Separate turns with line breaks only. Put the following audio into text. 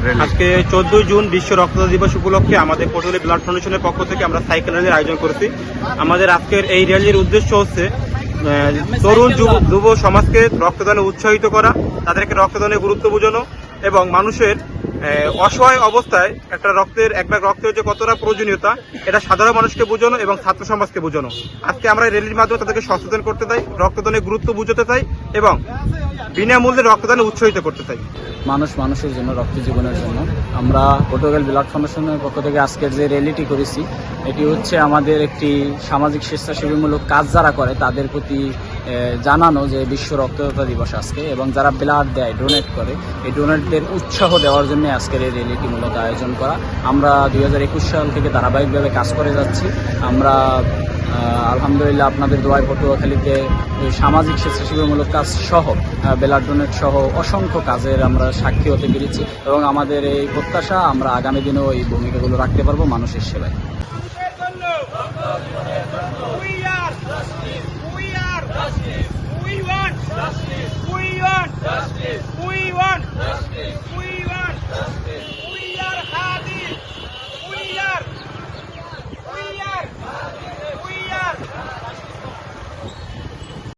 আজকে 14 জুন বিশ্ব রক্তদান দিবস উপলক্ষে আমাদের পটুয়াখালী ব্লাড ফাউন্ডেশনের পক্ষ থেকে আমরা সাইকেল র্যালির আয়োজন করেছি। আমাদের আজকের এই র্যালির উদ্দেশ্য হচ্ছে তরুণ যুব সমাজকে রক্তদানে উৎসাহিত করা, তাদেরকে রক্তদানের গুরুত্ব বোঝানো এবং মানুষের অসহায় অবস্থায় এক ব্যাগ রক্তের যে কতটা প্রয়োজনীয়তা এটা সাধারণ মানুষকে বোঝানো এবং ছাত্র সমাজকে বোঝানো। আজকে আমরা এই র্যালির মাধ্যমে তাদেরকে সচেতন করতে চাই, রক্তদানের গুরুত্ব বুঝতে চাই এবং বিনামূল্যে রক্তদানে উৎসাহিত করতে চাই।
মানুষের জন্য, রক্ত জীবনের জন্য আমরা পটুয়াখালী ব্লাড ফাউন্ডেশনের পক্ষ থেকে আজকের যে র্যালিটি করেছি, এটি হচ্ছে আমাদের একটি সামাজিক স্বেচ্ছাসেবীমূলক কাজ যারা করে তাদের প্রতি জানানো যে বিশ্ব রক্তদাতা দিবস আজকে, এবং যারা ব্লাড দেয়, ডোনেট করে, এই ডোনেটদের উৎসাহ দেওয়ার জন্য আজকের এই র্যালিটি মূলত আয়োজন করা। আমরা 2021 সাল থেকে ধারাবাহিকভাবে কাজ করে যাচ্ছি। আমরা আলহামদুলিল্লাহ আপনাদের দোয়ায় পটুয়াখালীতে সামাজিক স্বেচ্ছাসেবীমূলক কাজ সহ ব্লাড ডোনেট সহ অসংখ্য কাজের আমরা সাক্ষী হতে পেরেছি এবং আমাদের এই প্রত্যাশা আমরা আগামী দিনেও এই ভূমিকাগুলো রাখতে পারবো মানুষের সেবায়।
We want justice. We want justice. We want justice.